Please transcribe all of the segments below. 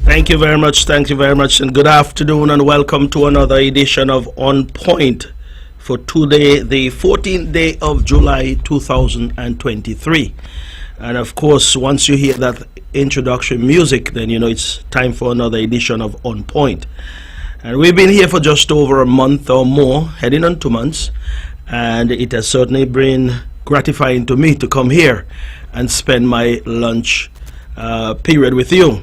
Thank you very much. Thank you very much. And good afternoon and welcome to another edition of On Point for today, the 14th day of July 2023. And of course, once you hear that introduction music, then you know it's time for another edition of On Point. And we've been here for just over a month or more, heading on 2 months. And it has certainly been gratifying to me to come here and spend my lunch period with you.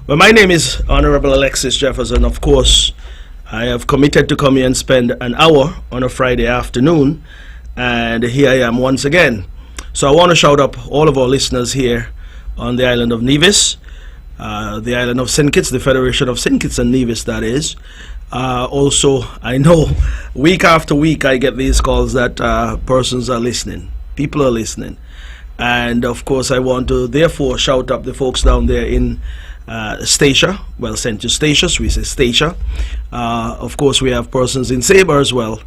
Well, my name is Honorable Alexis Jeffers, and of course, I have committed to come here and spend an hour on a Friday afternoon, and here I am once again. So I want to shout up all of our listeners here on the island of Nevis, the island of St. Kitts, the Federation of St. Kitts and Nevis, that is. Also, I know week after week I get these calls that persons are listening, people are listening. And of course, I want to therefore shout up the folks down there in Statia, well, St. Eustatius, we say Statia. Of course, we have persons in Sabre as well.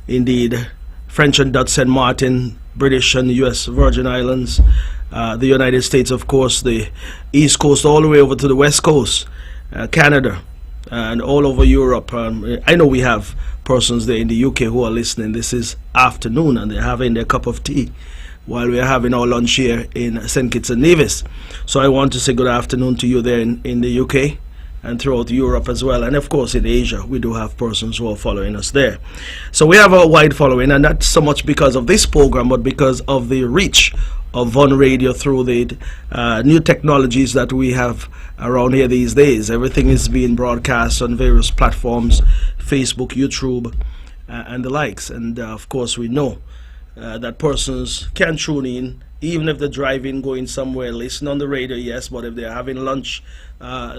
Indeed, French and Dutch St. Martin, British and US Virgin Islands, the United States, of course, the East Coast all the way over to the West Coast, Canada, and all over Europe. I know we have persons there in the UK who are listening. This is afternoon and they're having their cup of tea while we're having our lunch here in St. Kitts and Nevis. So I want to say good afternoon to you there in the UK and throughout Europe as well. And of course in Asia, we do have persons who are following us there. So we have a wide following, and not so much because of this program, but because of the reach of Von Radio through the new technologies that we have around here these days. Everything is being broadcast on various platforms, Facebook, YouTube, and the likes. And of course we know that persons can tune in, even if they're driving, going somewhere, listen on the radio, yes, but if they're having lunch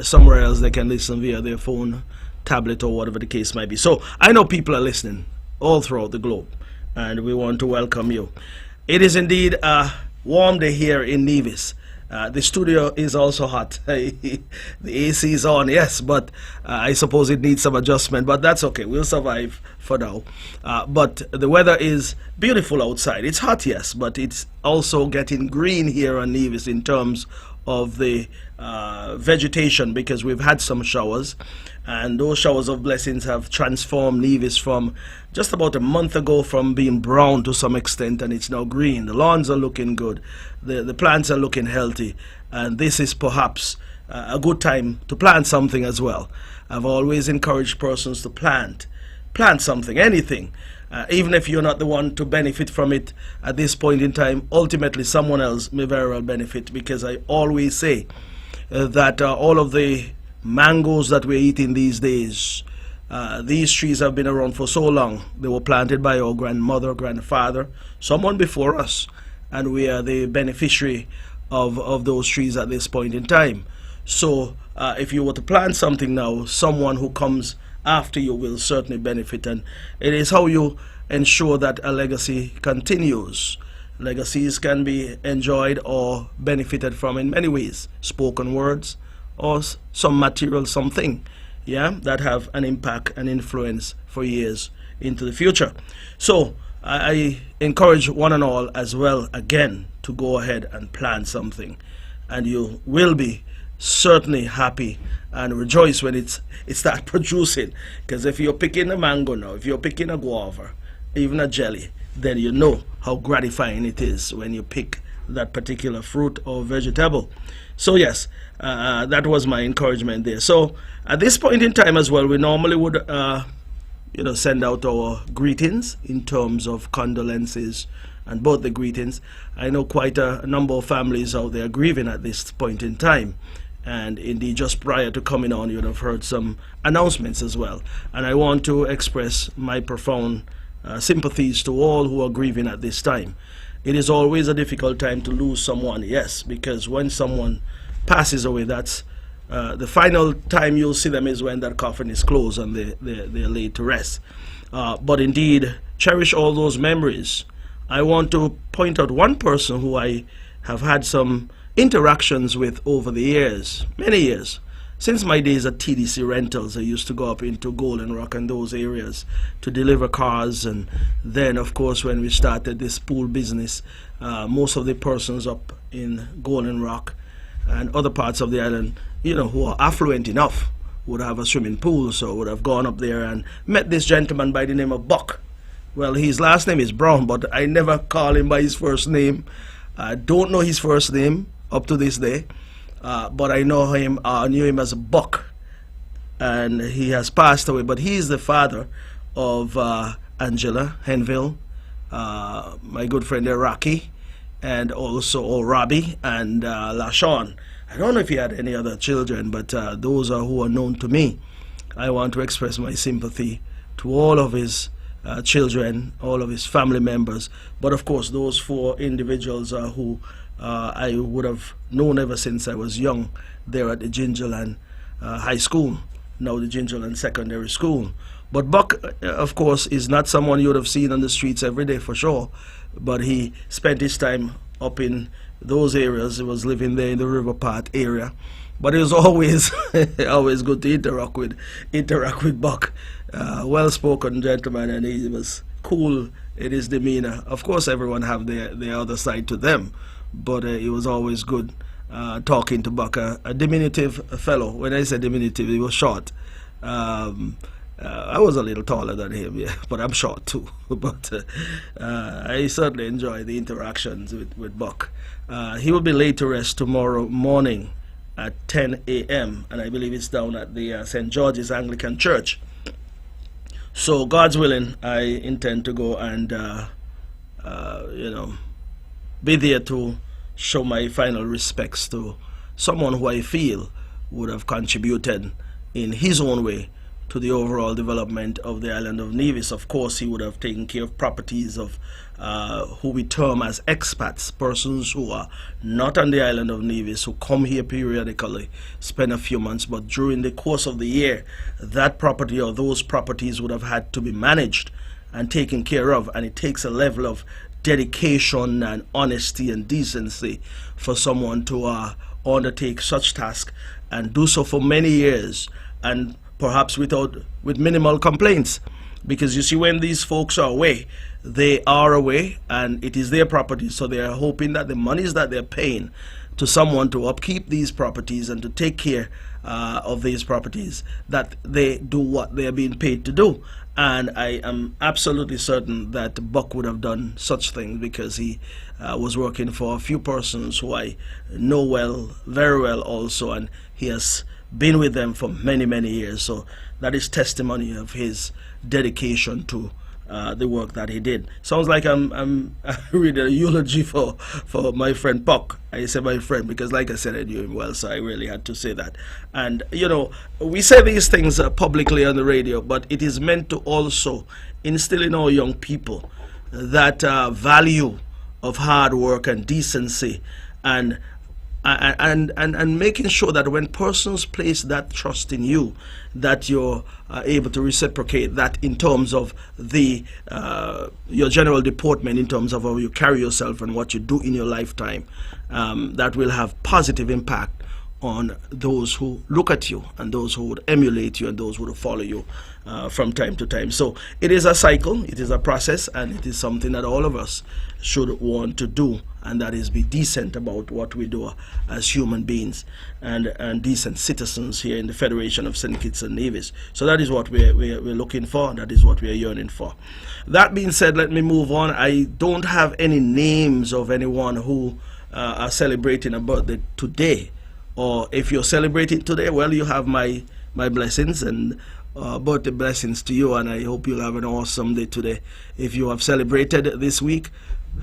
somewhere else, they can listen via their phone, tablet, or whatever the case might be. So I know people are listening all throughout the globe, and we want to welcome you. It is indeed a warm day here in Nevis. The studio is also hot. The AC is on, yes, but I suppose it needs some adjustment, but that's okay. We'll survive for now. But the weather is beautiful outside. It's hot, yes, but it's also getting green here on Nevis in terms of the vegetation, because we've had some showers, and those showers of blessings have transformed Nevis from just about a month ago from being brown to some extent, and it's now green. The lawns are looking good, the plants are looking healthy, and this is perhaps a good time to plant something as well. I've always encouraged persons to plant something, anything. Even if you're not the one to benefit from it at this point in time, ultimately someone else may very well benefit, because I always say that all of the mangoes that we're eating these days, these trees have been around for so long. They were planted by our grandmother, grandfather, someone before us, and we are the beneficiary of those trees at this point in time. So if you were to plant something now, someone who comes after you will certainly benefit, and it is how you ensure that a legacy continues. Legacies can be enjoyed or benefited from in many ways: spoken words or some material, something, yeah, that have an impact and influence for years into the future. So I encourage one and all as well, again, to go ahead and plant something, and you will be certainly happy and rejoice when it starts producing. Because if you're picking a mango now, if you're picking a guava, even a jelly, then you know how gratifying it is when you pick that particular fruit or vegetable. So yes, that was my encouragement there. So at this point in time as well, we normally would send out our greetings in terms of condolences, and both the greetings. I know quite a number of families out there grieving at this point in time. And indeed, just prior to coming on, you'd have heard some announcements as well. And I want to express my profound sympathies to all who are grieving at this time. It is always a difficult time to lose someone, yes, because when someone passes away, that's the final time you'll see them is when that coffin is closed and they're laid to rest. But indeed, cherish all those memories. I want to point out one person who I have had some interactions with over the years, many years. Since my days at TDC Rentals, I used to go up into Golden Rock and those areas to deliver cars. And then, of course, when we started this pool business, most of the persons up in Golden Rock and other parts of the island, who are affluent enough, would have a swimming pool, so would have gone up there and met this gentleman by the name of Buck. Well, his last name is Brown, but I never call him by his first name. I don't know his first name up to this day, but I knew him as Buck, and he has passed away. But he is the father of Angela Henville, my good friend there, Rocky, and also Robbie and LaShawn. I don't know if he had any other children, but those are who are known to me. I want to express my sympathy to all of his children, all of his family members, but of course those 4 individuals who I would have known ever since I was young there at the Gingerland High School, now the Gingerland Secondary School. But Buck, of course, is not someone you would have seen on the streets every day for sure, but he spent his time up in those areas. He was living there in the River Part area, but it was always always good to interact with Buck. Well-spoken gentleman, and he was cool in his demeanor. Of course, everyone have their other side to them, but it was always good talking to Buck, a diminutive fellow. When I say diminutive, he was short. I was a little taller than him, yeah, but I'm short too. But I certainly enjoy the interactions with Buck. He will be laid to rest tomorrow morning at 10 a.m. and I believe it's down at the St. George's Anglican Church. So God's willing, I intend to go and be there to show my final respects to someone who I feel would have contributed in his own way to the overall development of the island of Nevis. Of course, he would have taken care of properties of who we term as expats, persons who are not on the island of Nevis, who come here periodically, spend a few months, but during the course of the year, that property or those properties would have had to be managed and taken care of, and it takes a level of dedication and honesty and decency for someone to undertake such task and do so for many years, and perhaps with minimal complaints. Because you see, when these folks are away, they are away and it is their property, so they are hoping that the monies that they're paying to someone to upkeep these properties and to take care of these properties, that they do what they're being paid to do. And I am absolutely certain that Buck would have done such things, because he was working for a few persons who I know well, very well also, and he has been with them for many, many years. So that is testimony of his dedication to the work that he did. Sounds like I'm reading a eulogy for my friend Buck. I say my friend because, like I said, I knew him well, so I really had to say that. And we say these things publicly on the radio, but it is meant to also instill in our young people that value of hard work and decency, and making sure that when persons place that trust in you, that you're able to reciprocate that in terms of the your general deportment, in terms of how you carry yourself and what you do in your lifetime. That will have positive impact on those who look at you and those who would emulate you and those who would follow you from time to time. So it is a cycle, it is a process, and it is something that all of us should want to do, and that is be decent about what we do as human beings and decent citizens here in the Federation of St. Kitts and Nevis. So that is what we're looking for, that is what we're yearning for. That being said, let me move on. I don't have any names of anyone who are celebrating a birthday today, or if you're celebrating today, well, you have my blessings and birthday blessings to you, and I hope you'll have an awesome day today. If you have celebrated this week,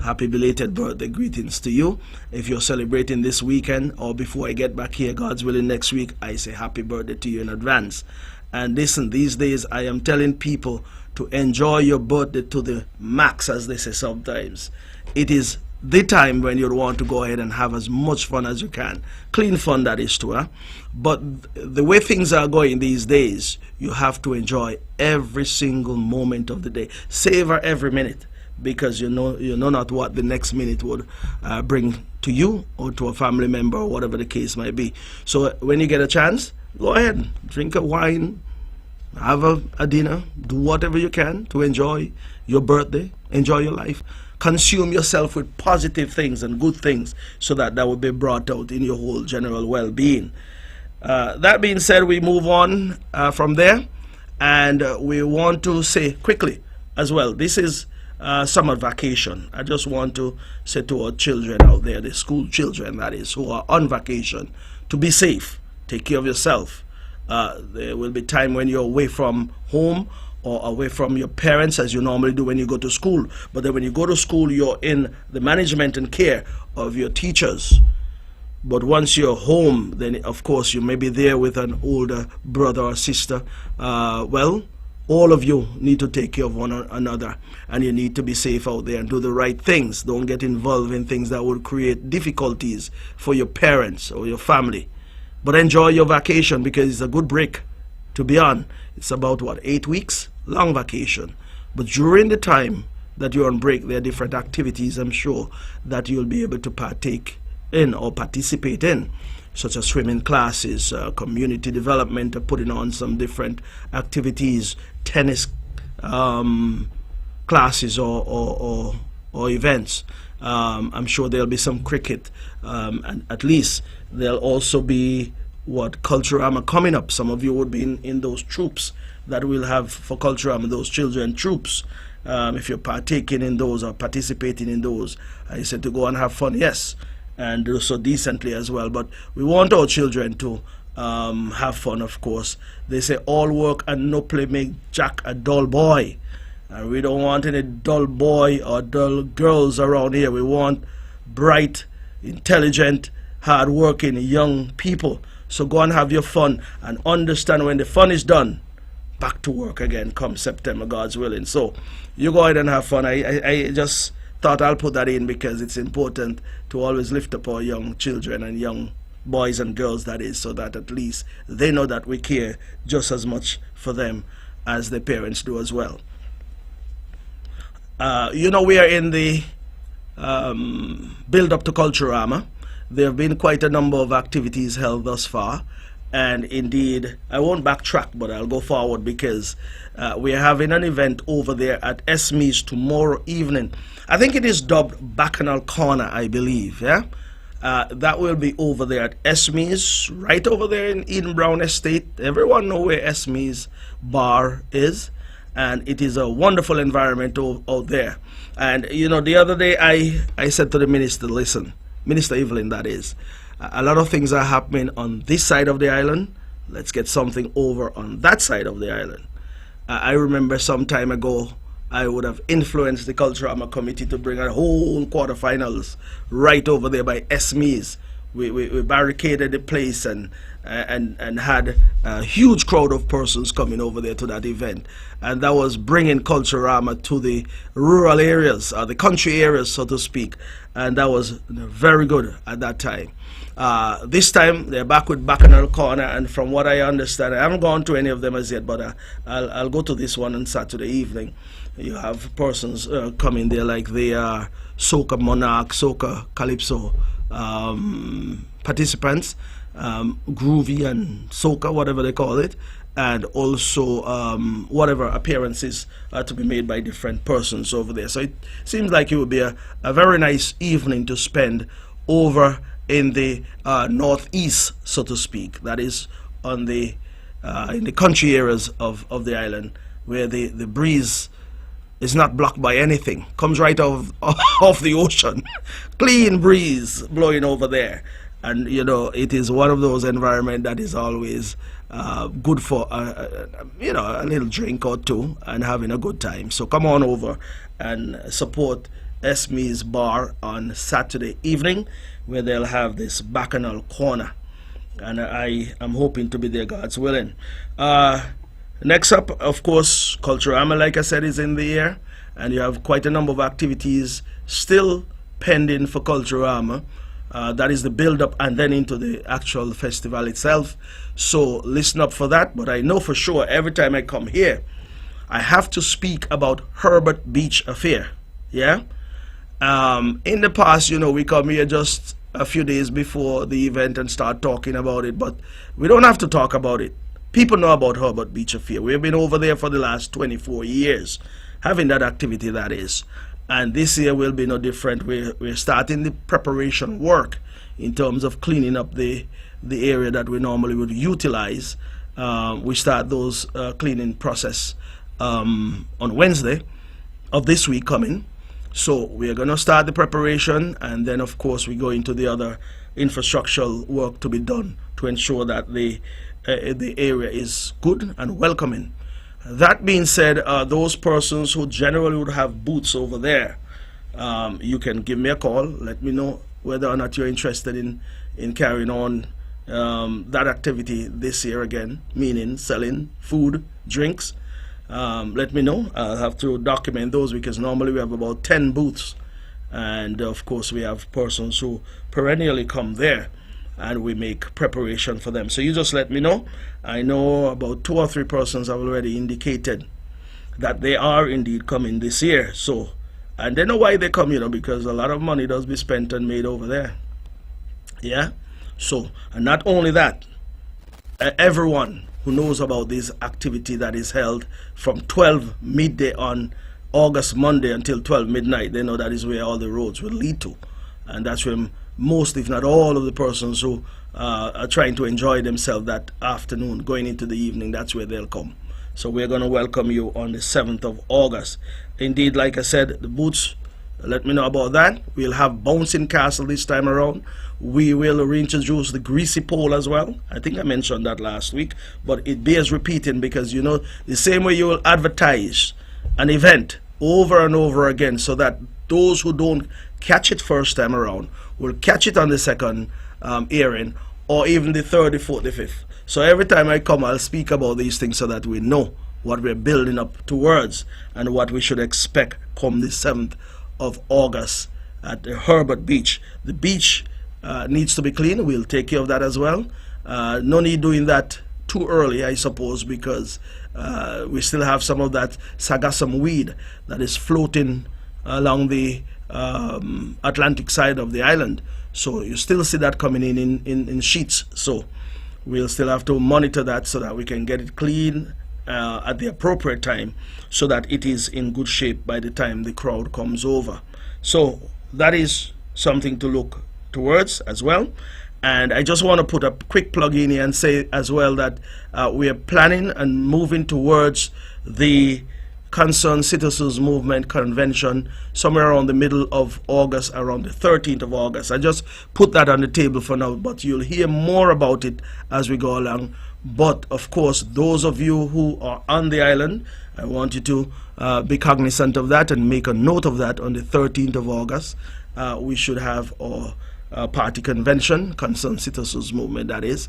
happy belated birthday greetings to you. If you're celebrating this weekend or before I get back here, God's willing, next week, I say happy birthday to you in advance. And listen, these days I am telling people to enjoy your birthday to the max, as they say sometimes. It is the time when you'd want to go ahead and have as much fun as you can. Clean fun, that is too, huh? But the way things are going these days, you have to enjoy every single moment of the day. Savor every minute, because you know not what the next minute would bring to you or to a family member or whatever the case might be. So when you get a chance, go ahead, drink a wine, have a dinner, do whatever you can to enjoy your birthday, enjoy your life. consume yourself with positive things and good things, so that that will be brought out in your whole general well-being. That being said, we move on from there, and we want to say quickly as well, this is summer vacation. I just want to say to our children out there, the school children that is, who are on vacation, to be safe, take care of yourself. There will be time when you're away from home or away from your parents, as you normally do when you go to school. But then when you go to school, you're in the management and care of your teachers. But once you're home, then of course you may be there with an older brother or sister. Well, all of you need to take care of one another, and you need to be safe out there and do the right things. Don't get involved in things that would create difficulties for your parents or your family. But enjoy your vacation, because it's a good break to be on. It's about, what, 8 weeks? Long vacation. But during the time that you're on break, there are different activities, I'm sure, that you'll be able to partake in or participate in, such as swimming classes, community development, putting on some different activities, tennis classes or events. I'm sure there'll be some cricket, and at least there'll also be Culturama coming up. Some of you would be in those troops that we'll have for Culturama, those children troops. If you're partaking in those or participating in those, I said to go and have fun, yes, and do so decently as well. But we want our children to have fun, of course. They say all work and no play make Jack a dull boy. And we don't want any dull boy or dull girls around here. We want bright, intelligent, hard-working young people. So go and have your fun, and understand when the fun is done, back to work again come September, God's willing. So you go ahead and have fun. I just thought I'll put that in, because it's important to always lift up our young children and young boys and girls, that is, so that at least they know that we care just as much for them as their parents do as well. You know, we are in the build up to Culturama. There have been quite a number of activities held thus far, and indeed I won't backtrack, but I'll go forward, because we're having an event over there at Esme's tomorrow evening. I think it is dubbed Bacchanal Corner, I believe. Yeah, that will be over there at Esme's, right over there in Eden Brown Estate. Everyone know where Esme's bar is, and it is a wonderful environment out there. And you know, the other day I said to the minister, listen, Minister Evelyn, that is, a lot of things are happening on this side of the island. Let's get something over on that side of the island. I remember some time ago, I would have influenced the Culturama committee to bring a whole quarterfinals right over there by Esme's. We barricaded the place and had a huge crowd of persons coming over there to that event, and that was bringing Culturama to the rural areas, the country areas, so to speak, and that was very good at that time. This time they're back with Bacchanal Corner, and from what I understand, I haven't gone to any of them as yet, but I'll go to this one on Saturday evening. You have persons coming there like they are soca monarch, soca calypso participants, groovy and soca, whatever they call it, and also whatever appearances are to be made by different persons over there. So it seems like it would be a very nice evening to spend over in the northeast, so to speak, that is on the in the country areas of the island, where the breeze is not blocked by anything, comes right off the ocean. Clean breeze blowing over there, and you know, it is one of those environments that is always good for you know, a little drink or two and having a good time. So come on over and support Esme's bar on Saturday evening, where they'll have this Bacchanal Corner, and I am hoping to be there, God's willing. Next up, of course, Culturama, like I said, is in the air, and you have quite a number of activities still pending for Culturama. That is the build-up and then into the actual festival itself. So listen up for that. But I know for sure every time I come here, I have to speak about Herbert Beach Affair. Yeah. In the past, you know, we come here just a few days before the event and start talking about it, but we don't have to talk about it. People know about Herbert Beach Affair. We've been over there for the last 24 years, having that activity, that is. And this year will be no different. We're starting the preparation work in terms of cleaning up the area that we normally would utilize. We start those cleaning process on Wednesday of this week coming. So we're going to start the preparation, and then of course we go into the other infrastructural work to be done to ensure that the area is good and welcoming. That being said, those persons who generally would have booths over there, you can give me a call. Let me know whether or not you're interested in carrying on that activity this year again, meaning selling food, drinks. Let me know. I'll have to document those because normally we have about 10 booths, and of course we have persons who perennially come there, and we make preparation for them. So you just let me know. I know about 2 or 3 persons have already indicated that they are indeed coming this year. So, and they know why they come, because a lot of money does be spent and made over there. Yeah. So, and not only that, everyone who knows about this activity that is held from 12 midday on August Monday until 12 midnight, they know that is where all the roads will lead to. And that's where most, if not all, of the persons who are trying to enjoy themselves that afternoon, going into the evening, that's where they'll come. So we're going to welcome you on the 7th of August. Indeed, like I said, the booths, let me know about that. We'll have Bouncing Castle this time around. We will reintroduce the Greasy Pole as well. I think I mentioned that last week, but it bears repeating because, the same way you will advertise an event over and over again so that those who don't catch it first time around will catch it on the second airing, or even the third, the fourth, the fifth. So every time I come, I'll speak about these things so that we know what we're building up towards and what we should expect come the 7th of August at the Herbert Beach. The beach needs to be clean. We'll take care of that as well. No need doing that too early, I suppose, because we still have some of that sargassum weed that is floating along the Atlantic side of the island. So you still see that coming in sheets. So we'll still have to monitor that so that we can get it clean at the appropriate time so that it is in good shape by the time the crowd comes over. So that is something to look towards as well. And I just want to put a quick plug in here and say as well that we are planning and moving towards the Concerned Citizens Movement Convention somewhere around the middle of August, around the 13th of August. I just put that on the table for now, but you'll hear more about it as we go along. But of course, those of you who are on the island, I want you to be cognizant of that and make a note of that. On the 13th of August, we should have our party convention, Concerned Citizens Movement, that is.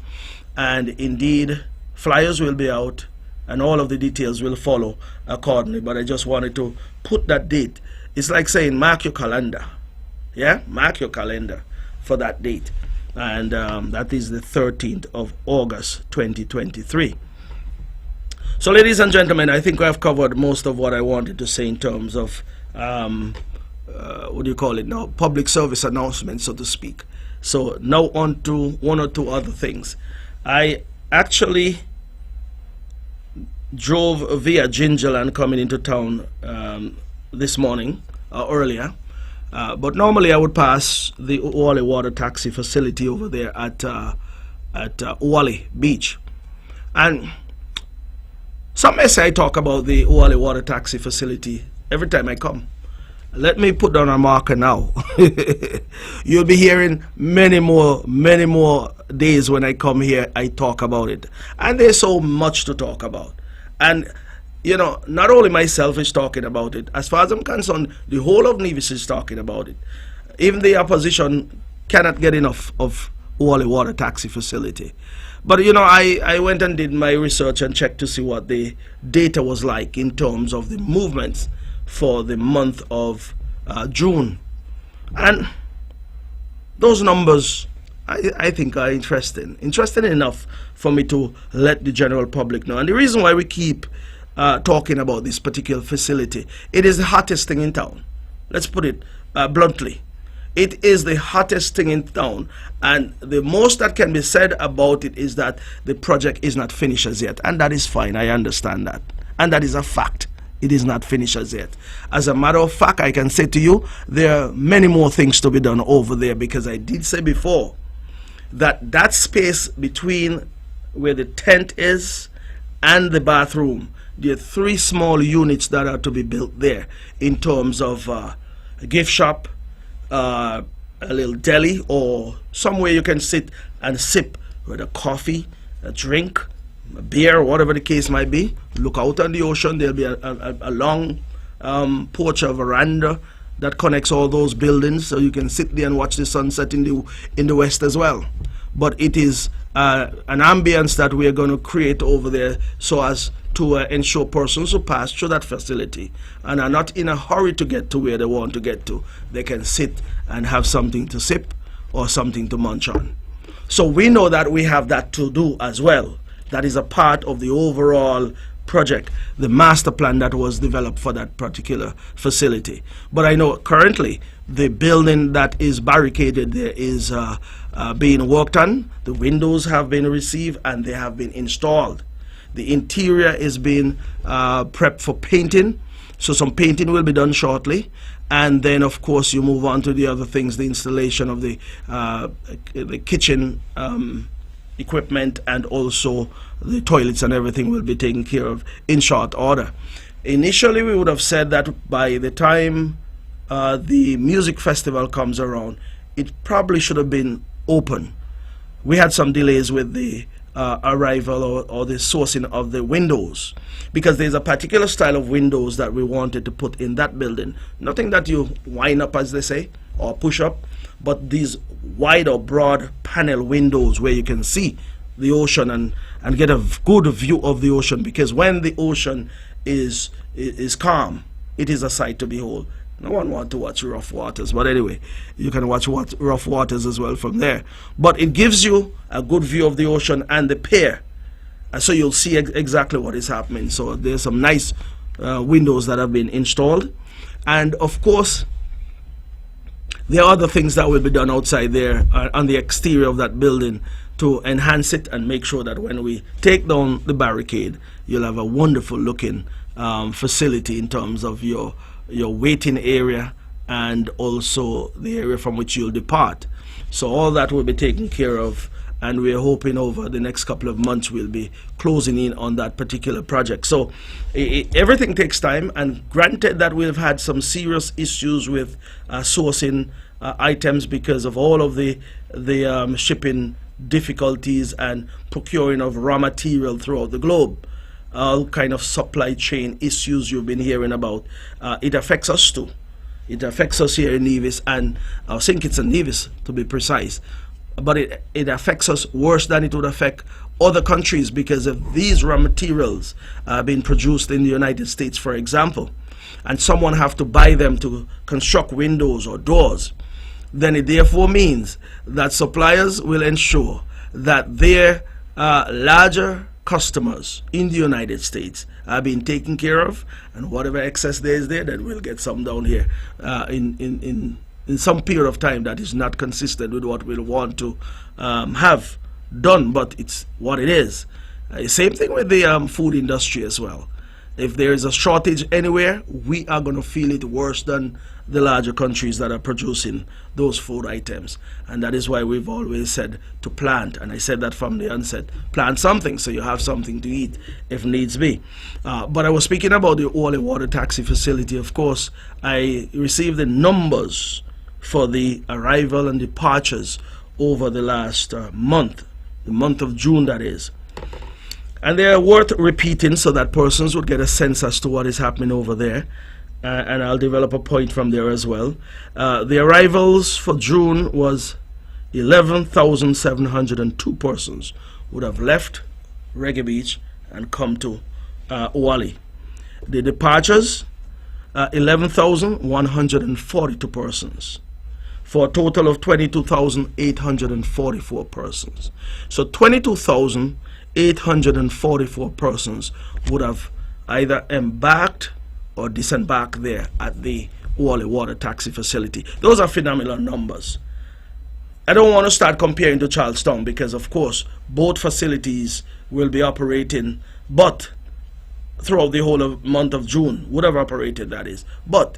And indeed, flyers will be out and all of the details will follow accordingly. But I just wanted to put that date. It's like saying mark your calendar. Yeah, mark your calendar for that date. And that is the 13th of August 2023. So ladies and gentlemen, I think I've covered most of what I wanted to say in terms of what do you call it now, public service announcement, so to speak. So now on to one or two other things. I actually drove via Gingerland coming into town this morning earlier, but normally I would pass the Uwale water taxi facility over there at Uwale Beach. And some may say I talk about the Uwale water taxi facility every time I come. Let me put down a marker now. You'll be hearing many more days when I come here, I talk about it. And there's so much to talk about. And, you know, not only myself is talking about it. As far as I'm concerned, the whole of Nevis is talking about it. Even the opposition cannot get enough of Uwale water taxi facility. But, you know, I went and did my research and checked to see what the data was like in terms of the movements for the month of June. And those numbers, I think, are interesting enough for me to let the general public know. And the reason why we keep talking about this particular facility, it is the hottest thing in town. Let's put it bluntly. It is the hottest thing in town, and the most that can be said about it is that the project is not finished as yet, and that is fine. I understand that, and that is a fact. It is not finished as yet. As a matter of fact, I can say to you, there are many more things to be done over there, because I did say before that that space between where the tent is and the bathroom, there are 3 small units that are to be built there, in terms of a gift shop, a little deli, or somewhere you can sit and sip with a coffee, a drink, a beer, whatever the case might be. Look out on the ocean. There'll be a long porch or veranda that connects all those buildings, so you can sit there and watch the sunset in the west as well. But it is an ambience that we are going to create over there, so as to ensure persons who pass through that facility and are not in a hurry to get to where they want to get to, they can sit and have something to sip or something to munch on. So we know that we have that to do as well. That is a part of the overall project, the master plan that was developed for that particular facility. But I know currently the building that is barricaded there is being worked on. The windows have been received and they have been installed. The interior is being prepped for painting, so some painting will be done shortly. And then of course you move on to the other things, the installation of the kitchen equipment, and also the toilets and everything will be taken care of in short order. Initially we would have said that by the time the music festival comes around, it probably should have been open. We had some delays with the arrival or the sourcing of the windows, because there's a particular style of windows that we wanted to put in that building. Nothing that you wind up, as they say, or push up, but these wide or broad panel windows where you can see the ocean and get a good view of the ocean, because when the ocean is calm, it is a sight to behold. No one wants to watch rough waters, but anyway, you can watch rough waters as well from there. But it gives you a good view of the ocean and the pier, so you'll see exactly what is happening. So there's some nice windows that have been installed, and of course there are other things that will be done outside there on the exterior of that building to enhance it and make sure that when we take down the barricade, you'll have a wonderful looking facility in terms of your waiting area and also the area from which you'll depart. So all that will be taken care of, and we're hoping over the next couple of months we'll be closing in on that particular project. So everything takes time, and granted that we've had some serious issues with sourcing items because of all of the shipping difficulties and procuring of raw material throughout the globe. All kind of supply chain issues you've been hearing about. It affects us too. It affects us here in Nevis, and I think it's in Nevis to be precise. But it affects us worse than it would affect other countries, because if these raw materials are being produced in the United States, for example, and someone have to buy them to construct windows or doors, then it therefore means that suppliers will ensure that their larger customers in the United States are being taken care of, and whatever excess there is there, then we'll get some down here in some period of time that is not consistent with what we'll want to have done, but it's what it is. Same thing with the food industry as well. If there is a shortage anywhere, we are going to feel it worse than the larger countries that are producing those food items. And that is why we've always said to plant, and I said that from the onset, plant something so you have something to eat if needs be. But I was speaking about the oil and water taxi facility. Of course, I received the numbers for the arrival and departures over the last month, the month of June that is. And they are worth repeating so that persons would get a sense as to what is happening over there. And I'll develop a point from there as well. The arrivals for June was 11,702 persons would have left Reggae Beach and come to Ouali. The departures, 11,142 persons, for a total of 22,844 persons. So 22,844 persons would have either embarked or disembarked there at the Ouali water taxi facility. Those are phenomenal numbers. I don't want to start comparing to Charlestown, because of course both facilities will be operating, but throughout the whole of month of June, would have operated, that is. But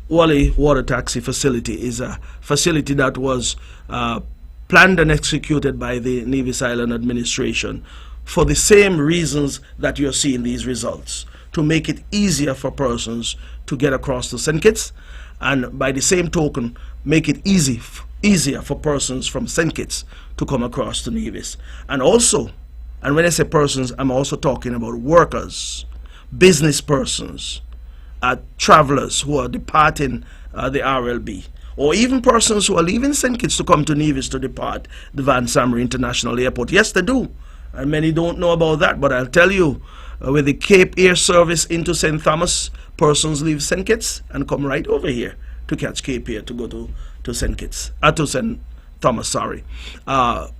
Wally Water Taxi Facility is a facility that was planned and executed by the Nevis Island Administration for the same reasons that you're seeing these results, to make it easier for persons to get across to St. Kitts, and by the same token, make it easier for persons from St. Kitts to come across to Nevis. And also, and when I say persons, I'm also talking about workers, business persons, travelers who are departing the RLB, or even persons who are leaving St. Kitts to come to Nevis to depart the Van Samre International Airport. Yes, they do. And many don't know about that, but I'll tell you, with the Cape Air service into St. Thomas, persons leave St. Kitts and come right over here to catch Cape Air to go to St. Kitts, to St. Thomas, sorry.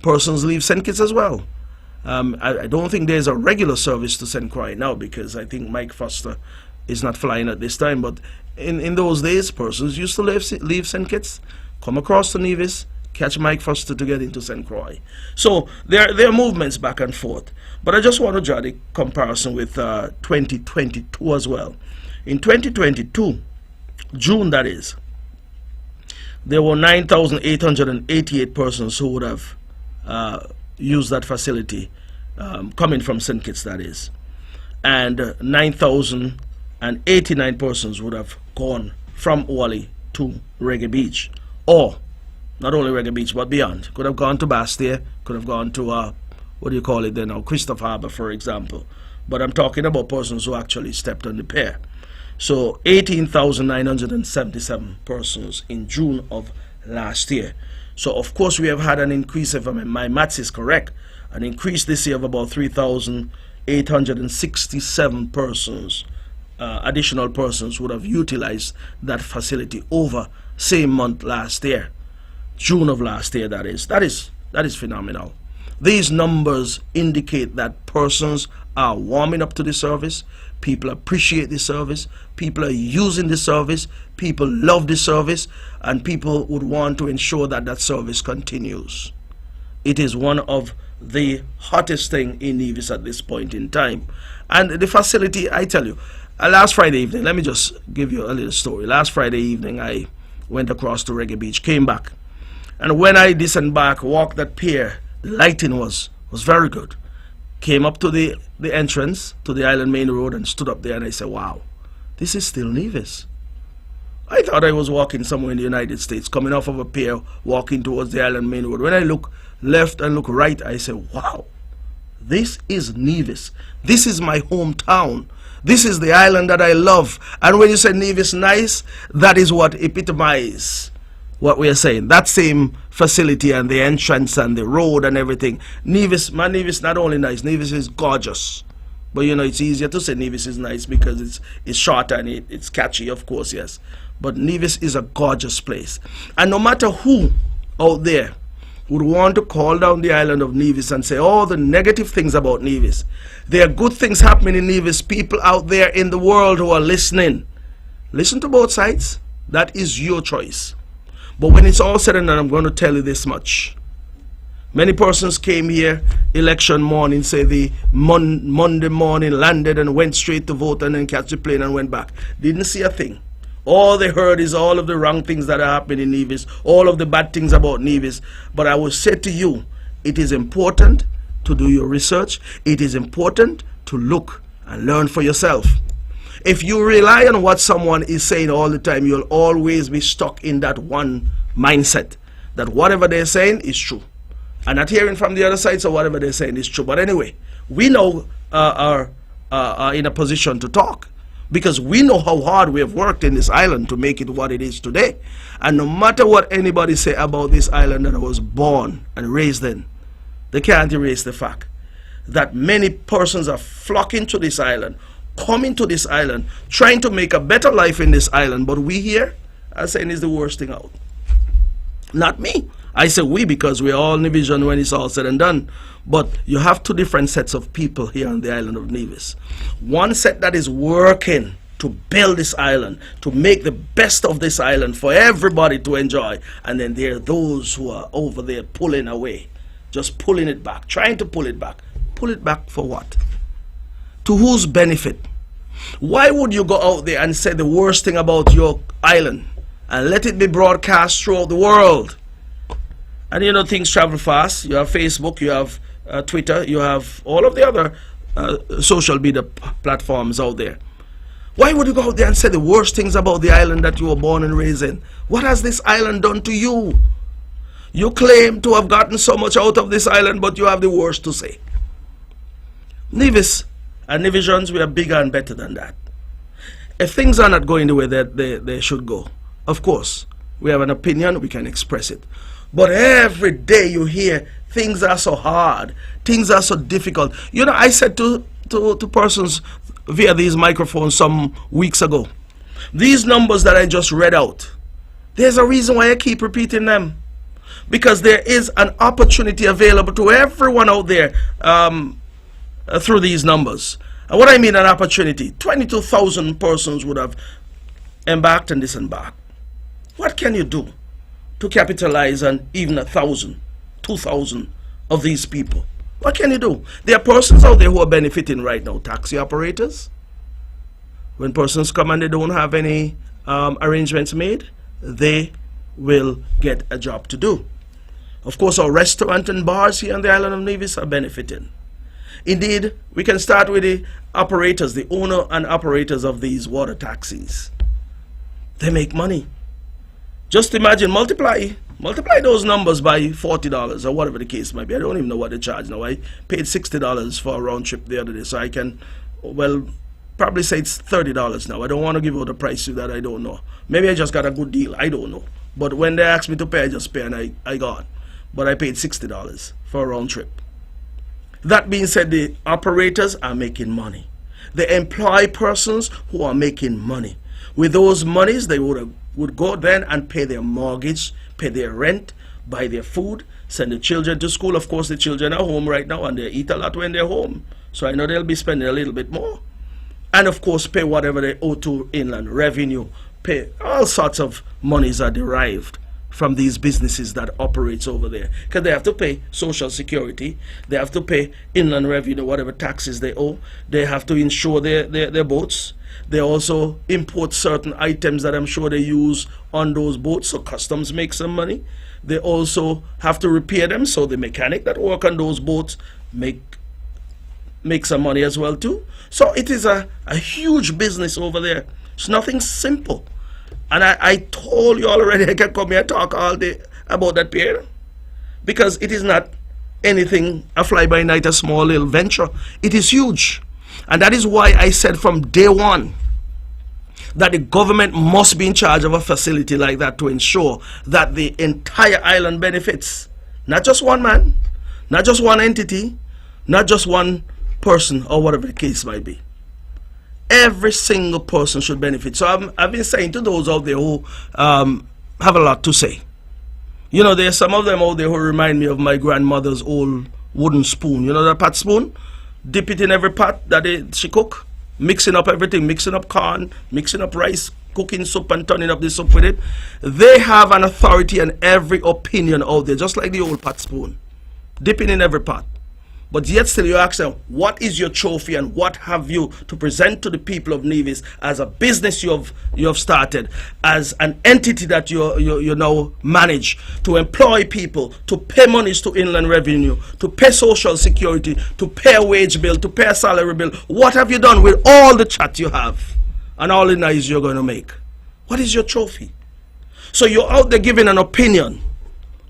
Persons leave St. Kitts as well. I don't think there's a regular service to St. Croix now, because I think Mike Foster is not flying at this time, but in those days, persons used to leave St. Kitts, come across to Nevis, catch Mike Foster to get into St. Croix. So there are movements back and forth. But I just want to draw the comparison with 2022 as well. In 2022, June that is, there were 9,888 persons who would have used that facility, coming from St. Kitts that is. And 9,089 persons would have gone from Wally to Reggae Beach, or not only Reggae Beach, but beyond. Could have gone to Bastia, could have gone to, what do you call it then now, Christopher Harbour, for example. But I'm talking about persons who actually stepped on the pier. So 18,977 persons in June of last year. So of course we have had an increase, if my maths is correct, an increase this year of about 3,867 persons, additional persons would have utilized that facility over same month last year. June of last year, that is phenomenal. These numbers indicate that persons are warming up to the service, people appreciate the service, people are using the service, people love the service, and people would want to ensure that that service continues. It is one of the hottest thing in Nevis at this point in time. And the facility, I tell you, last Friday evening, let me just give you a little story. Last Friday evening, I went across to Reggae Beach, came back. And when I disembarked, walked that pier, the lighting was very good. Came up to the entrance to the Island Main Road and stood up there, and I said, wow, this is still Nevis. I thought I was walking somewhere in the United States, coming off of a pier, walking towards the Island Main Road. When I look left and look right, I said, wow, this is Nevis. This is my hometown. This is the island that I love. And when you say Nevis nice, that is what epitomizes what we are saying. That same facility and the entrance and the road and everything. Nevis not only nice, Nevis is gorgeous. But you know, it's easier to say Nevis is nice because it's short and it's catchy, of course, yes. But Nevis is a gorgeous place. And no matter who out there would want to call down the island of Nevis and say all the negative things about Nevis, there are good things happening in Nevis. People out there in the world who are listening, listen to both sides. That is your choice. But when it's all said and done, I'm going to tell you this much. Many persons came here election morning, say the Monday morning, landed and went straight to vote and then catch the plane and went back. Didn't see a thing. All they heard is all of the wrong things that are happening in Nevis, all of the bad things about Nevis. But I will say to you, it is important to do your research. It is important to look and learn for yourself. If you rely on what someone is saying all the time, you'll always be stuck in that one mindset, that whatever they're saying is true. And not hearing from the other side, so whatever they're saying is true. But anyway, we now are in a position to talk, because we know how hard we have worked in this island to make it what it is today. And no matter what anybody say about this island that I was born and raised in, they can't erase the fact that many persons are flocking to this island, coming to this island, trying to make a better life in this island. But we here are saying it's the worst thing out. Not me. I say we because we're all Nevisian when it's all said and done. But you have two different sets of people here on the island of Nevis. One set that is working to build this island, to make the best of this island for everybody to enjoy. And then there are those who are over there pulling away, just pulling it back, trying to pull it back. Pull it back for what? To whose benefit? Why would you go out there and say the worst thing about your island and let it be broadcast throughout the world? And you know, things travel fast. You have Facebook, you have Twitter, you have all of the other social media platforms out there. Why would you go out there and say the worst things about the island that you were born and raised in? What has this island done to you? You claim to have gotten so much out of this island, but you have the worst to say. Nevis and Nevisians, we are bigger and better than that. If things are not going the way that they should go, of course, we have an opinion, we can express it. But every day you hear things are so hard, things are so difficult. You know, I said to persons via these microphones some weeks ago, these numbers that I just read out, there's a reason why I keep repeating them. Because there is an opportunity available to everyone out there through these numbers. And what I mean an opportunity, 22,000 persons would have embarked and disembarked. What can you do to capitalize on even 1,000, 2,000 of these people? What can you do? There are persons out there who are benefiting right now. Taxi operators. When persons come and they don't have any arrangements made, they will get a job to do. Of course, our restaurant and bars here on the island of Nevis are benefiting. Indeed, we can start with the operators, the owner and operators of these water taxis. They make money. Just imagine, multiply those numbers by $40 or whatever the case might be. I don't even know what they charge now. I paid $60 for a round trip the other day, so I can, well, probably say it's $30 now. I don't want to give out a price that I don't know. Maybe I just got a good deal. I don't know. But when they ask me to pay, I just pay and I got. But I paid $60 for a round trip. That being said, the operators are making money. They employ persons who are making money. With those monies, they would go then and pay their mortgage, pay their rent, buy their food, send the children to school. Of course, the children are home right now and they eat a lot when they're home. So I know they'll be spending a little bit more. And of course, pay whatever they owe to inland revenue. Pay all sorts of monies are derived from these businesses that operates over there, because they have to pay social security, they have to pay inland revenue, whatever taxes they owe, they have to insure their boats, they also import certain items that I'm sure they use on those boats, so customs make some money. They also have to repair them, so the mechanic that work on those boats make some money as well too. So it is a huge business over there. It's nothing simple. And I told you already, I can come here and talk all day about that pier, because it is not anything, a fly-by-night, a small little venture. It is huge. And that is why I said from day one that the government must be in charge of a facility like that to ensure that the entire island benefits. Not just one man, not just one entity, not just one person, or whatever the case might be. Every single person should benefit. So I've been saying to those out there who have a lot to say. You know, there's some of them out there who remind me of my grandmother's old wooden spoon. You know that pot spoon? Dip it in every pot that she cook. Mixing up everything, mixing up corn, mixing up rice, cooking soup and turning up the soup with it. They have an authority and every opinion out there, just like the old pot spoon. Dipping in every pot. But yet still you ask them, what is your trophy and what have you to present to the people of Nevis as a business you have started, as an entity that you now manage, to employ people, to pay monies to inland revenue, to pay social security, to pay a wage bill, to pay a salary bill. What have you done with all the chat you have and all the noise you're going to make? What is your trophy? So you're out there giving an opinion,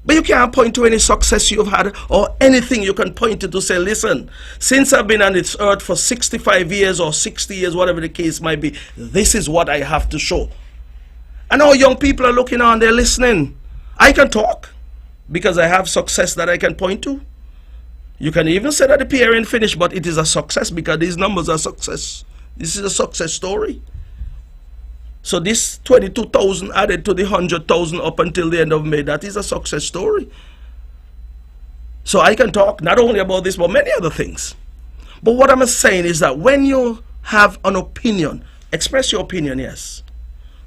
but you can't point to any success you've had or anything you can point to say, listen, since I've been on this earth for 65 years or 60 years, whatever the case might be, this is what I have to show. And our young people are looking on, they're listening. I can talk because I have success that I can point to. You can even say that the PR ain't finished, but it is a success because these numbers are success. This is a success story. So this 22,000 added to the 100,000 up until the end of May, that is a success story. So I can talk not only about this, but many other things. But what I'm saying is that when you have an opinion, express your opinion, yes.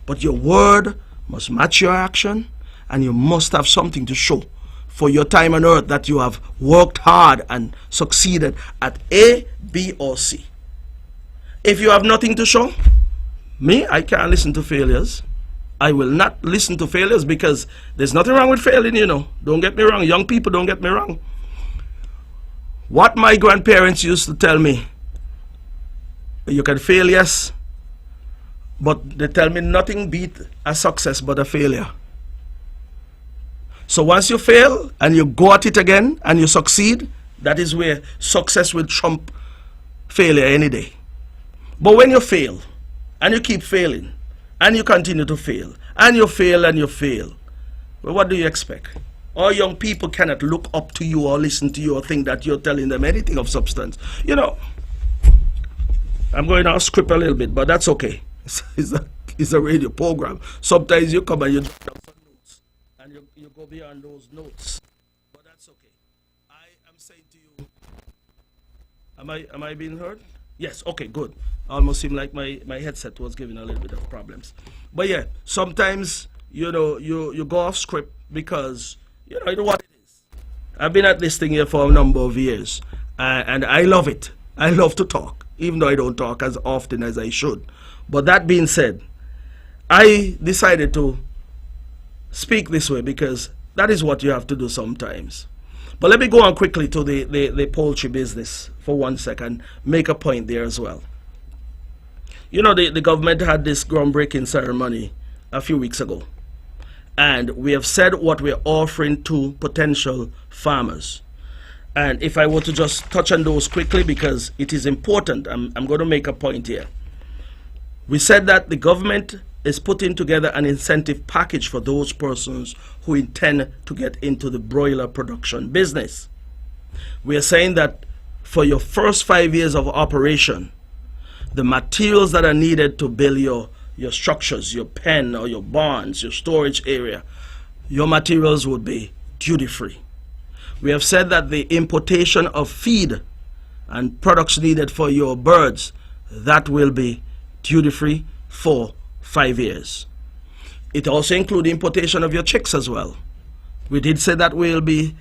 But your word must match your action, and you must have something to show for your time on earth that you have worked hard and succeeded at A, B, or C. If you have nothing to show, me, I can't listen to failures. I will not listen to failures because there's nothing wrong with failing, you know. Don't get me wrong. Young people, don't get me wrong. What my grandparents used to tell me, you can fail, yes, but they tell me nothing beat a success but a failure. So once you fail and you go at it again and you succeed, that is where success will trump failure any day. But when you fail and you keep failing and you continue to fail and you fail and you fail, well, what do you expect? All young people cannot look up to you or listen to you or think that you're telling them anything of substance. You know, I'm going off script a little bit, but that's okay. It's a radio program. Sometimes you come and you drop down some notes and you go beyond those notes. But that's okay. I am saying to you, am I being heard? Yes, okay, good. Almost seemed like my headset was giving a little bit of problems. But yeah, sometimes, you know, you go off script because, you know what it is. I've been at this thing here for a number of years, and I love it. I love to talk, even though I don't talk as often as I should. But that being said, I decided to speak this way because that is what you have to do sometimes. But let me go on quickly to the poultry business for 1 second, make a point there as well. You know, the government had this groundbreaking ceremony a few weeks ago. And we have said what we're offering to potential farmers. And if I were to just touch on those quickly, because it is important, I'm going to make a point here. We said that the government is putting together an incentive package for those persons who intend to get into the broiler production business. We are saying that for your first 5 years of operation, the materials that are needed to build your structures, your pen or your barns, your storage area, your materials would be duty-free. We have said that the importation of feed and products needed for your birds, that will be duty-free for 5 years. It also includes importation of your chicks as well. We did say that we'll be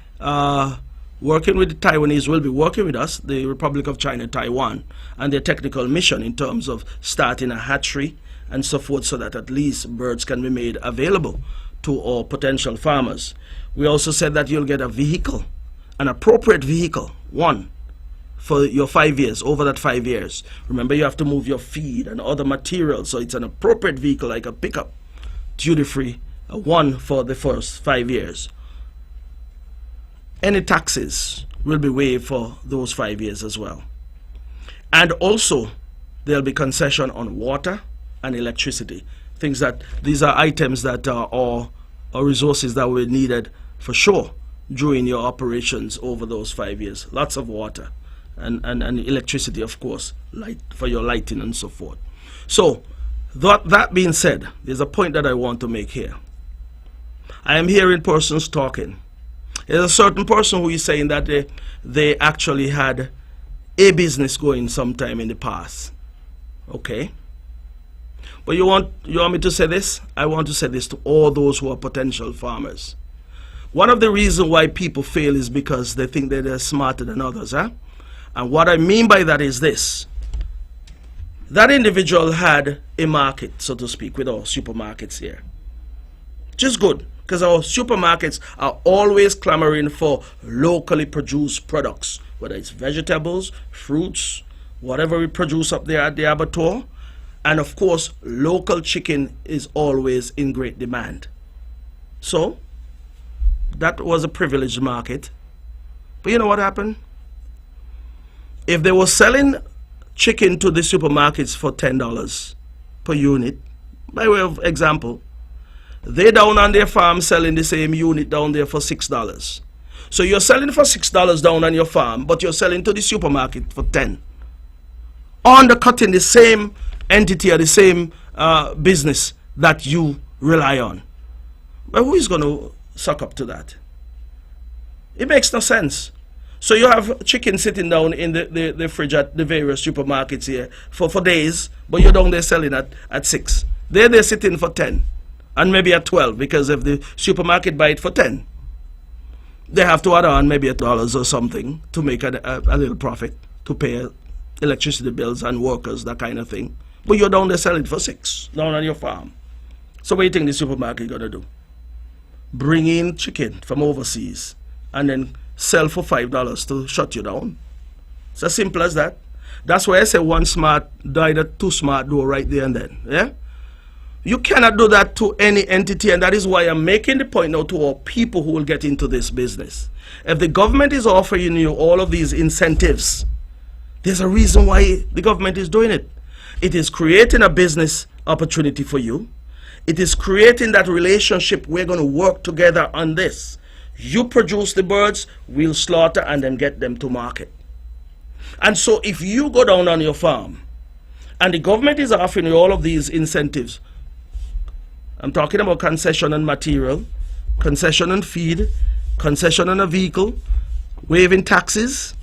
working with the Taiwanese, will be working with us, the Republic of China, Taiwan, and their technical mission in terms of starting a hatchery and so forth, so that at least birds can be made available to all potential farmers. We also said that you'll get a vehicle, an appropriate vehicle, one, for your 5 years, over that 5 years. Remember, you have to move your feed and other materials, so it's an appropriate vehicle like a pickup, duty-free, one for the first 5 years. Any taxes will be waived for those 5 years as well. And also, there'll be concession on water and electricity. Things that, these are items that are resources that were needed for sure during your operations over those 5 years. Lots of water and electricity, of course, light for your lighting and so forth. So, that being said, there's a point that I want to make here. I am hearing persons talking. There's a certain person who is saying that they actually had a business going sometime in the past. Okay? But you want me to say this? I want to say this to all those who are potential farmers. One of the reasons why people fail is because they think that they're smarter than others. Huh? And what I mean by that is this. That individual had a market, so to speak, with our supermarkets here. Which is good, because our supermarkets are always clamoring for locally produced products, whether it's vegetables, fruits, whatever we produce up there at the abattoir. And of course, local chicken is always in great demand. So, that was a privileged market. But you know what happened? If they were selling chicken to the supermarkets for $10 per unit, by way of example, they down on their farm selling the same unit down there for $6. So you're selling for $6 down on your farm, but you're selling to the supermarket for $10. Undercutting the same entity or the same business that you rely on. But who is going to suck up to that? It makes no sense. So you have chicken sitting down in the fridge at the various supermarkets here for days, but you're down there selling at 6. They're sitting for 10 and maybe at 12, because if the supermarket buy it for 10, they have to add on maybe $1 or something to make a little profit to pay electricity bills and workers, that kind of thing. But you're down there selling for $6 down on your farm. So what do you think the supermarket gonna do? Bring in chicken from overseas and then sell for $5 to shut you down? It's as simple as that. That's why I say one smart died at two smart do right there and then. Yeah? You cannot do that to any entity, and that is why I'm making the point now to all people who will get into this business. If the government is offering you all of these incentives, there's a reason why the government is doing it. It is creating a business opportunity for you. It is creating that relationship. We're going to work together on this. You produce the birds, we'll slaughter and then get them to market. And so if you go down on your farm and the government is offering you all of these incentives, I'm talking about concession on material, concession on feed, concession on a vehicle, waiving taxes,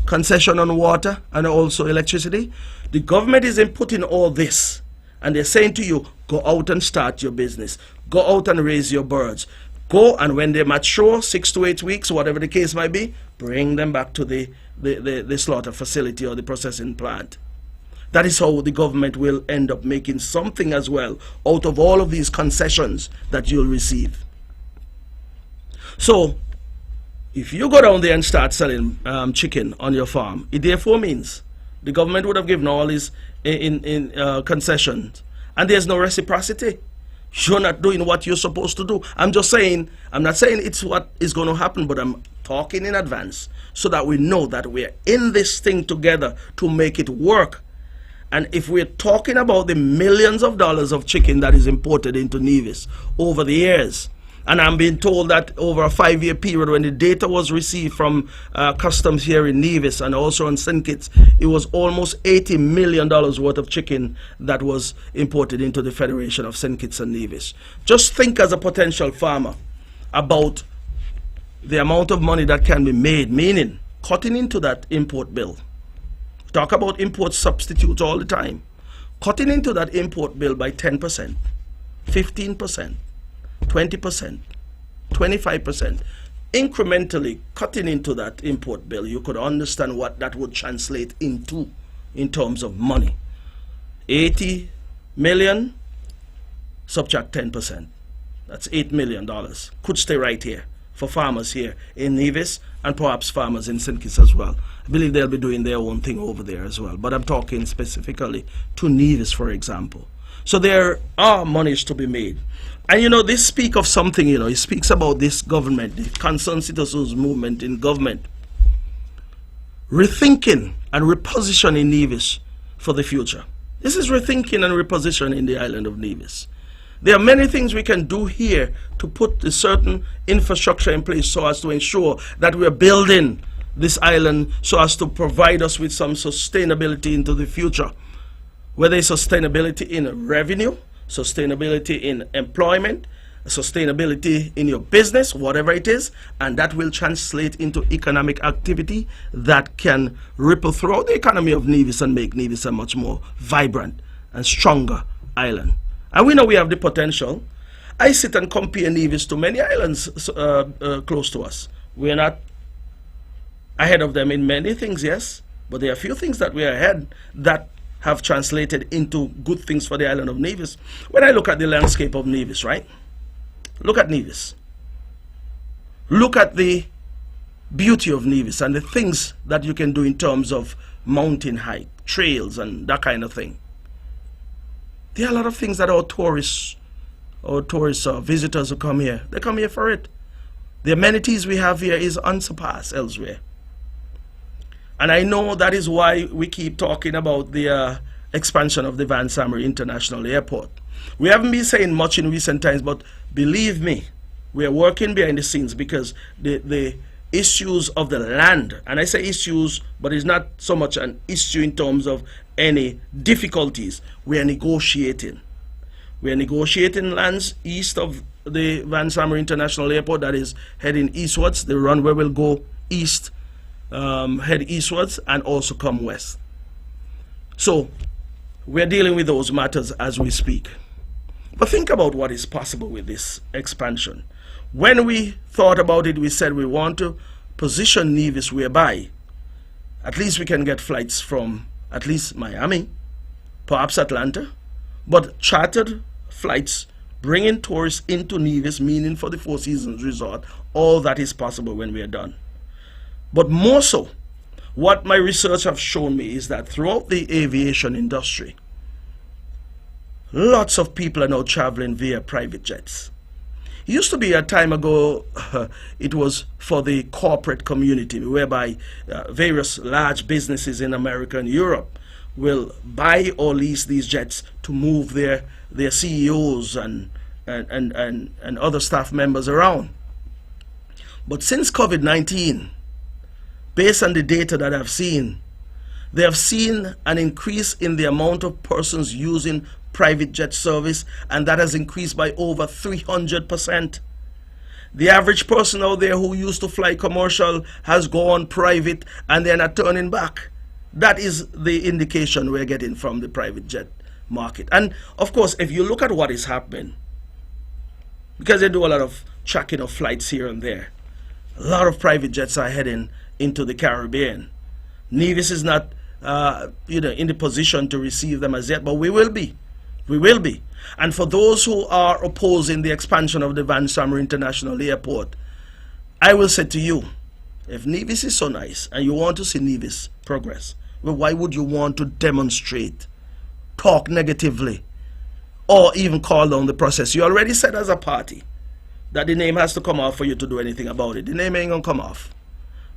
concession on water and also electricity. The government is inputting all this, and they're saying to you, go out and start your business. Go out and raise your birds. Go, and when they mature, 6 to 8 weeks, whatever the case might be, bring them back to the slaughter facility or the processing plant. That is how the government will end up making something as well out of all of these concessions that you'll receive. So, if you go down there and start selling chicken on your farm, it therefore means the government would have given all these concessions, and there's no reciprocity. You're not doing what you're supposed to do. I'm just saying, I'm not saying it's what is going to happen, but I'm talking in advance so that we know that we're in this thing together to make it work. And if we're talking about the millions of dollars of chicken that is imported into Nevis over the years, and I'm being told that over a 5-year period, when the data was received from customs here in Nevis and also in St. Kitts, it was almost $80 million worth of chicken that was imported into the Federation of St. Kitts and Nevis. Just think as a potential farmer about the amount of money that can be made, meaning cutting into that import bill. Talk about import substitutes all the time. Cutting into that import bill by 10%, 15%, 20%, 25%, incrementally cutting into that import bill, you could understand what that would translate into in terms of money. 80 million, subtract 10%. That's $8 million. Could stay right here for farmers here in Nevis and perhaps farmers in St. Kitts as well. I believe they'll be doing their own thing over there as well. But I'm talking specifically to Nevis, for example. So there are monies to be made. And you know, this speaks of something, you know, it speaks about this government, the concerned citizens movement in government, rethinking and repositioning Nevis for the future. This is rethinking and repositioning the island of Nevis. There are many things we can do here to put a certain infrastructure in place so as to ensure that we're building this island so as to provide us with some sustainability into the future. Whether it's sustainability in revenue, sustainability in employment, sustainability in your business, whatever it is, and that will translate into economic activity that can ripple throughout the economy of Nevis and make Nevis a much more vibrant and stronger island. And we know we have the potential. I sit and compare Nevis to many islands close to us. We're not ahead of them in many things, yes, but there are a few things that we're ahead that have translated into good things for the island of Nevis. When I look at the landscape of Nevis, right? Look at Nevis. Look at the beauty of Nevis and the things that you can do in terms of mountain hike, trails, and that kind of thing. There are a lot of things that our tourists visitors who come here, they come here for it. The amenities we have here is unsurpassed elsewhere. And I know that is why we keep talking about the expansion of the Van Samre International Airport. We haven't been saying much in recent times, but believe me, we are working behind the scenes because the issues of the land, and I say issues, but it's not so much an issue in terms of any difficulties. We are negotiating. We are negotiating lands east of the Van Samre International Airport that is heading eastwards. The runway will go east, head eastwards, and also come west. So we're dealing with those matters as we speak. But think about what is possible with this expansion. When we thought about it, we said we want to position Nevis whereby at least we can get flights from at least Miami, perhaps Atlanta, but chartered flights bringing tourists into Nevis, meaning for the Four Seasons Resort, all that is possible when we are done. But more so, what my research have shown me is that throughout the aviation industry, lots of people are now traveling via private jets. It used to be a time ago, it was for the corporate community, whereby various large businesses in America and Europe will buy or lease these jets to move their CEOs and other staff members around. But since COVID-19, based on the data that I've seen, they have seen an increase in the amount of persons using private jet service, and that has increased by over 300%. The average person out there who used to fly commercial has gone private, and they're not turning back. That is the indication we're getting from the private jet market. And of course, if you look at what is happening, because they do a lot of tracking of flights here and there, a lot of private jets are heading into the Caribbean. Nevis is not in the position to receive them as yet, but we will be. We will be. And for those who are opposing the expansion of the Van Summer International Airport, I will say to you, if Nevis is so nice and you want to see Nevis progress, well, why would you want to demonstrate, talk negatively, or even call down the process? You already said as a party that the name has to come off for you to do anything about it. The name ain't gonna come off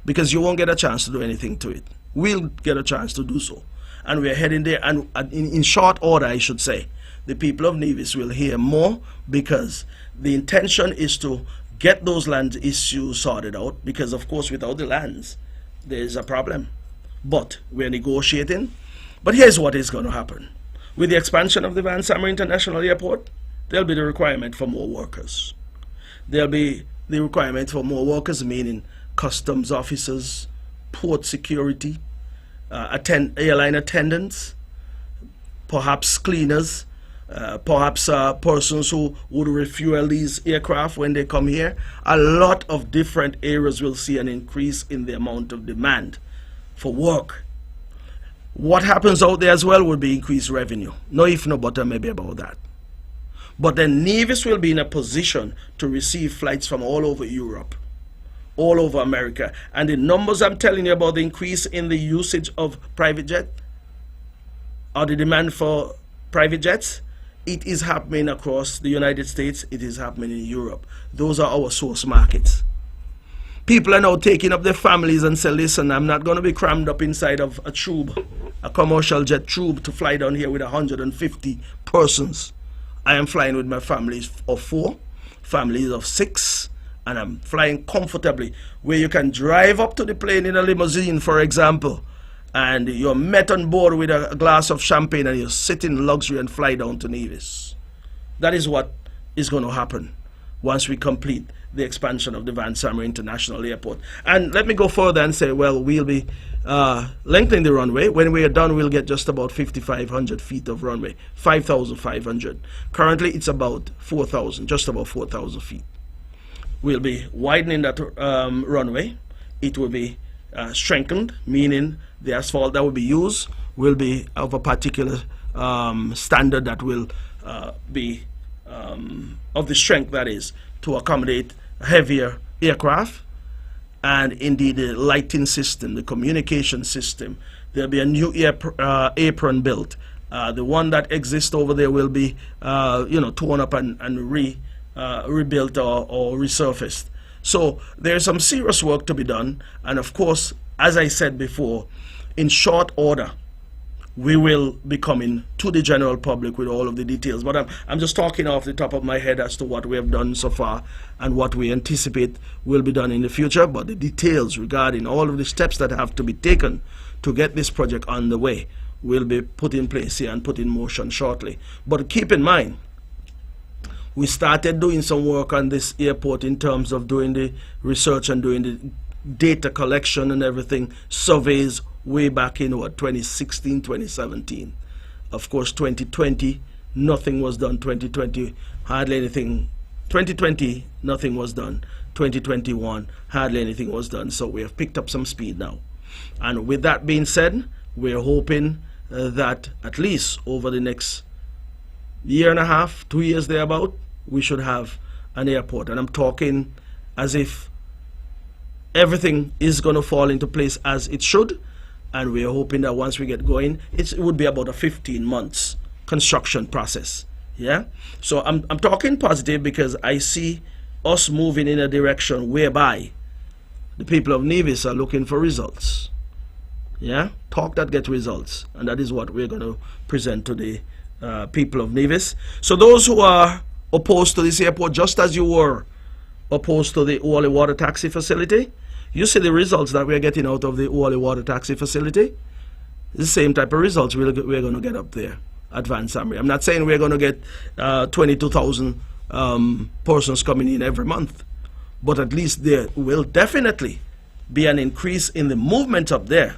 because you won't get a chance to do anything to it. We'll get a chance to do so. And we're heading there, and in short order, I should say, the people of Nevis will hear more, because the intention is to get those land issues sorted out, because of course without the lands there's a problem. But we're negotiating. But here's what is going to happen. With the expansion of the Van Summer International Airport, there'll be the requirement for more workers. There'll be the requirement for more workers, meaning customs officers, port security, airline attendants, perhaps cleaners, perhaps persons who would refuel these aircraft when they come here. A lot of different areas will see an increase in the amount of demand for work. What happens out there as well will be increased revenue. No if, no butter, maybe about that. But then Nevis will be in a position to receive flights from all over Europe, all over America. And the numbers I'm telling you about the increase in the usage of private jet, or the demand for private jets, it is happening across the United States, it is happening in Europe. Those are our source markets. People are now taking up their families and say, listen, I'm not going to be crammed up inside of a tube, a commercial jet tube, to fly down here with 150 persons. I am flying with my families of 4, families of 6, and I'm flying comfortably, where you can drive up to the plane in a limousine, for example, and you're met on board with a glass of champagne and you sit in luxury and fly down to Nevis. That is what is going to happen once we complete the expansion of the Van Summer International Airport. And let me go further and say, well, we'll be lengthening the runway. When we are done, we'll get just about 5,500 feet of runway, 5,500. Currently, it's about 4,000, just about 4,000 feet. We'll be widening that runway. It will be strengthened, meaning the asphalt that will be used will be of a particular standard that will be of the strength, that is, to accommodate heavier aircraft. And indeed the lighting system, the communication system, there'll be a new apron built. The one that exists over there will be torn up and rebuilt or resurfaced. So there's some serious work to be done, and of course, as I said before, in short order we will be coming to the general public with all of the details. But I'm just talking off the top of my head as to what we have done so far and what we anticipate will be done in the future. But the details regarding all of the steps that have to be taken to get this project on the way will be put in place here and put in motion shortly. But keep in mind, we started doing some work on this airport in terms of doing the research and doing the data collection and everything, surveys, way back in 2016, 2017. Of course, 2020, nothing was done. 2020, hardly anything. 2020, nothing was done. 2021, hardly anything was done. So we have picked up some speed now. And with that being said, we're hoping that at least over the next year and a half, 2 years thereabout, we should have an airport. And I'm talking as if everything is going to fall into place as it should. And we're hoping that once we get going, it would be about a 15 months construction process. Yeah. So I'm talking positive because I see us moving in a direction whereby the people of Nevis are looking for results. Yeah. Talk that gets results. And that is what we're going to present to the people of Nevis. So those who are opposed to this airport, just as you were opposed to the Uwali water taxi facility, you see the results that we're getting out of the Uwali water taxi facility. The same type of results we're going to get up there at Van Samri. I'm not saying we're going to get 22,000 persons coming in every month, but at least there will definitely be an increase in the movement up there,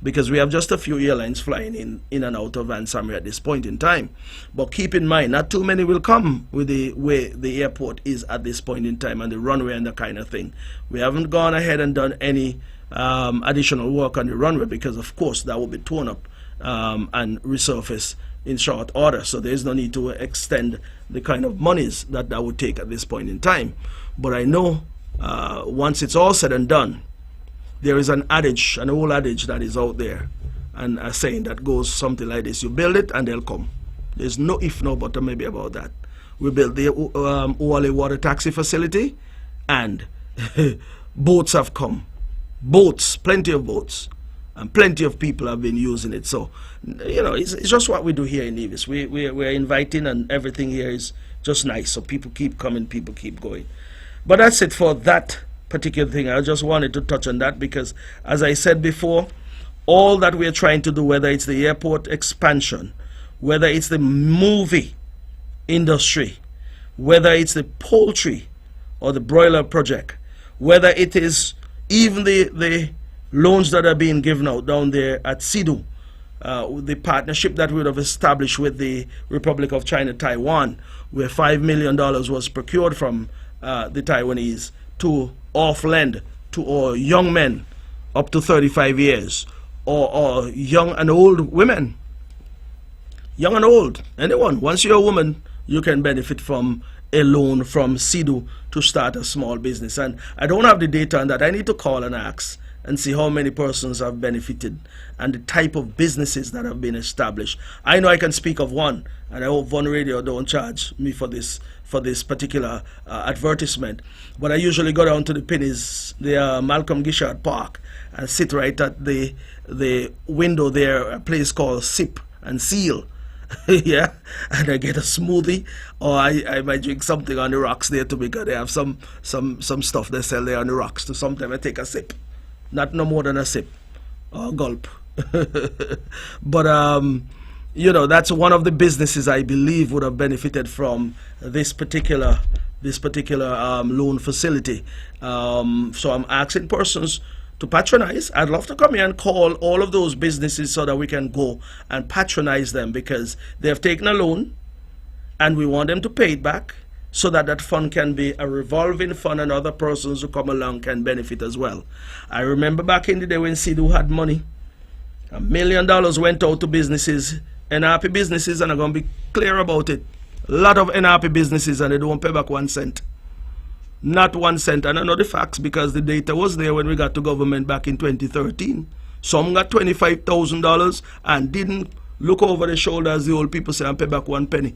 because we have just a few airlines flying in and out of Van Samri at this point in time. But keep in mind, not too many will come with the way the airport is at this point in time and the runway and that kind of thing. We haven't gone ahead and done any additional work on the runway because, of course, that will be torn up and resurfaced in short order. So there's no need to extend the kind of monies that would take at this point in time. But I know once it's all said and done, there is an adage, an old adage that is out there, and a saying that goes something like this: you build it and they'll come. There's no if, no but, maybe about that. We built the Uwali water taxi facility, and boats have come. Boats, plenty of boats, and plenty of people have been using it. So, you know, it's just what we do here in Nevis. We're inviting, and everything here is just nice. So people keep coming, people keep going. But that's it for that particular thing. I just wanted to touch on that because, as I said before, all that we're trying to do, whether it's the airport expansion, whether it's the movie industry, whether it's the poultry or the broiler project, whether it is even the loans that are being given out down there at Sidu, the partnership that we would have established with the Republic of China, Taiwan, where $5 million was procured from the Taiwanese to off-lend to all young men up to 35 years, or young and old women. Young and old, anyone. Once you're a woman, you can benefit from a loan from SIDU to start a small business. And I don't have the data on that. I need to call and ask and see how many persons have benefited and the type of businesses that have been established. I know I can speak of one, and I hope Von Radio don't charge me for this particular advertisement. But I usually go down to the Pennies, the Malcolm Gishard Park, and sit right at the window there, a place called Sip and Seal. Yeah, and I get a smoothie, or I might drink something on the rocks there too, because they have some stuff they sell there on the rocks. So sometimes I take a sip, not no more than a sip or a gulp. But you know, that's one of the businesses I believe would have benefited from this particular loan facility. So I'm asking persons to patronize. I'd love to come here and call all of those businesses so that we can go and patronize them, because they have taken a loan and we want them to pay it back so that that fund can be a revolving fund and other persons who come along can benefit as well. I remember back in the day when SIDU had money, $1 million went out to businesses, NRP businesses, and I'm going to be clear about it. A lot of NRP businesses, and they don't pay back 1 cent. Not 1 cent. And I know the facts because the data was there when we got to government back in 2013. Some got $25,000 and didn't look over the shoulder, as the old people say, and pay back 1 penny.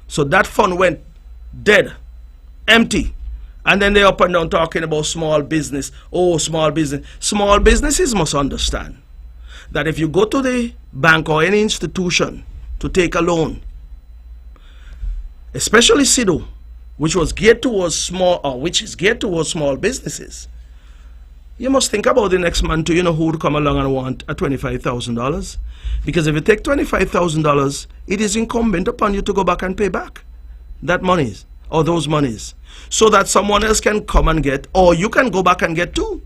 So that fund went dead, empty. And then they're up and down talking about small business. Oh, small business. Small businesses must understand that if you go to the bank or any institution to take a loan, especially SIDU, which was geared towards small, or which is geared towards small businesses, you must think about the next man too. You know who would come along and want a $25,000? Because if you take $25,000, it is incumbent upon you to go back and pay back that monies or those monies, so that someone else can come and get, or you can go back and get too.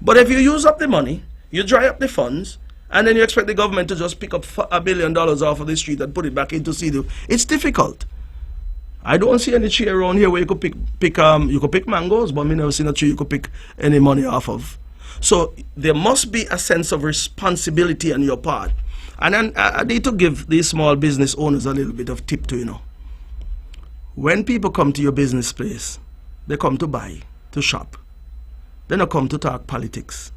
But if you use up the money, you dry up the funds, and then you expect the government to just pick up $1 billion off of the street and put it back into SIDU, it's difficult. I don't see any tree around here where you could pick mangoes, but I never seen a tree you could pick any money off of. So there must be a sense of responsibility on your part. And then I need to give these small business owners a little bit of tip too, you know. When people come to your business place, they come to buy, to shop. They don't come to talk politics.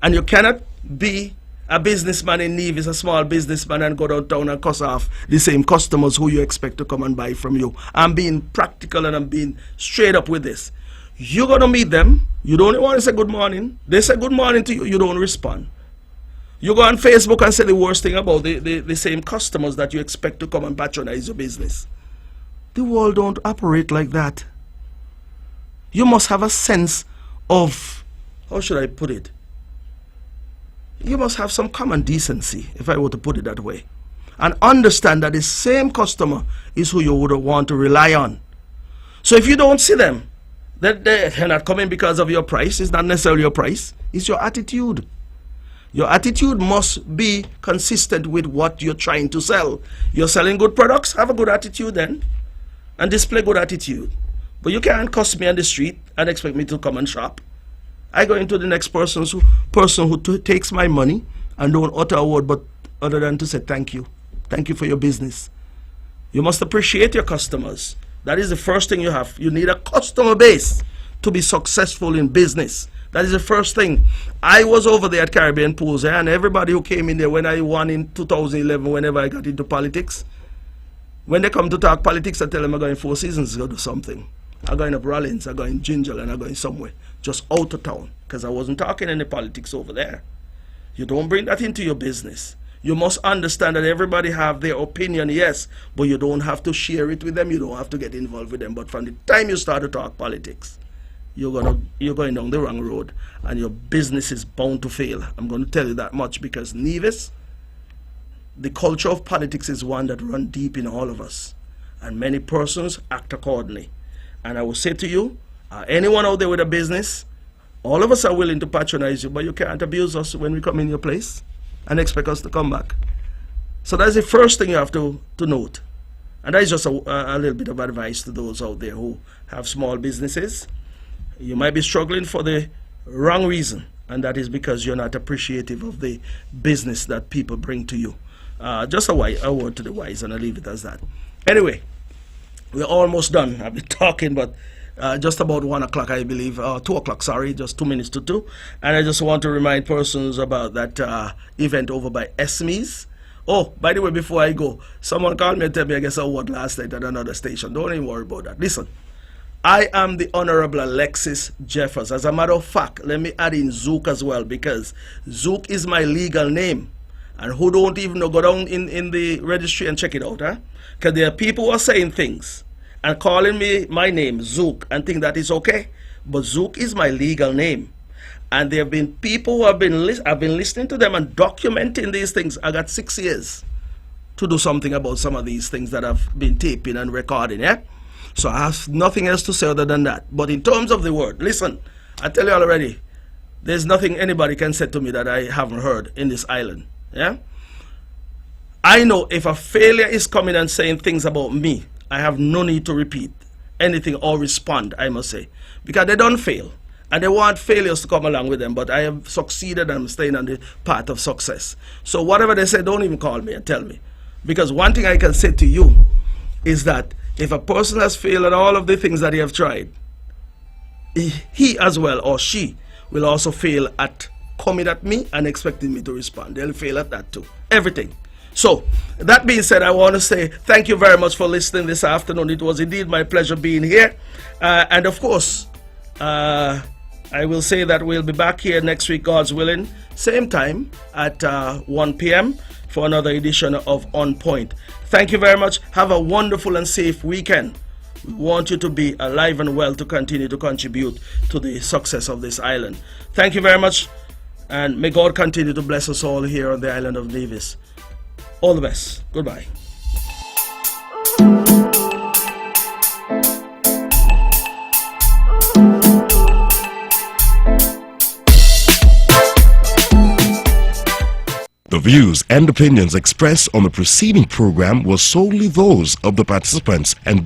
And you cannot be a businessman in Nevis, a small businessman, and go downtown and cuss off the same customers who you expect to come and buy from you. I'm being practical and I'm being straight up with this. You're going to meet them. You don't want to say good morning. They say good morning to you. You don't respond. You go on Facebook and say the worst thing about the same customers that you expect to come and patronize your business. The world don't operate like that. You must have a sense of, how should I put it? You must have some common decency, if I were to put it that way. And understand that the same customer is who you would want to rely on. So if you don't see them, that they're not coming because of your price. It's not necessarily your price. It's your attitude. Your attitude must be consistent with what you're trying to sell. You're selling good products, have a good attitude then, and display good attitude. But you can't cuss me on the street and expect me to come and shop. I go into the next person who takes my money and don't utter a word but other than to say thank you. Thank you for your business. You must appreciate your customers. That is the first thing you have. You need a customer base to be successful in business. That is the first thing. I was over there at Caribbean Pools, and everybody who came in there when I won in 2011, whenever I got into politics, when they come to talk politics, I tell them I'm going 4 Seasons to go do something. I'm going up Rollins, I'm going Ginger, and I'm going somewhere, just out of town, because I wasn't talking any politics over there. You don't bring that into your business. You must understand that everybody have their opinion, yes, but you don't have to share it with them. You don't have to get involved with them. But from the time you start to talk politics, you're going down the wrong road, and your business is bound to fail. I'm going to tell you that much, because Nevis, the culture of politics is one that runs deep in all of us, and many persons act accordingly. And I will say to you, anyone out there with a business, all of us are willing to patronize you, but you can't abuse us when we come in your place and expect us to come back. So that's the first thing you have to note. And that is just a little bit of advice to those out there who have small businesses. You might be struggling for the wrong reason, and that is because you're not appreciative of the business that people bring to you. Just a word to the wise, and I'll leave it as that. Anyway, we're almost done. I've been talking, but just about 1 o'clock, I believe, 2 o'clock, sorry, just 2 minutes to 2. And I just want to remind persons about that event over by Esme's. Oh, by the way, before I go, someone called me and tell me I guess I won last night at another station. Don't even worry about that. Listen, I am the Honorable Alexis Jeffers. As a matter of fact, let me add in Zook as well, because Zook is my legal name. And who don't even know, go down in the registry and check it out, huh? Because there are people who are saying things and calling me my name, Zook, and think that is okay. But Zook is my legal name. And there have been people who I've been listening to them and documenting these things. I got 6 years to do something about some of these things that I've been taping and recording, yeah? So I have nothing else to say other than that. But in terms of the word, listen, I tell you already, there's nothing anybody can say to me that I haven't heard in this island, yeah? I know if a failure is coming and saying things about me, I have no need to repeat anything or respond, I must say, because they don't fail. And they want failures to come along with them, but I have succeeded and I'm staying on the path of success. So whatever they say, don't even call me and tell me. Because one thing I can say to you is that if a person has failed at all of the things that he have tried, he as well, or she, will also fail at coming at me and expecting me to respond. They'll fail at that too. Everything. So, that being said, I want to say thank you very much for listening this afternoon. It was indeed my pleasure being here. And of course, I will say that we'll be back here next week, God's willing, same time at 1 p.m. for another edition of On Point. Thank you very much. Have a wonderful and safe weekend. We want you to be alive and well to continue to contribute to the success of this island. Thank you very much, and may God continue to bless us all here on the island of Nevis. All the best. Goodbye. The views and opinions expressed on the preceding program were solely those of the participants and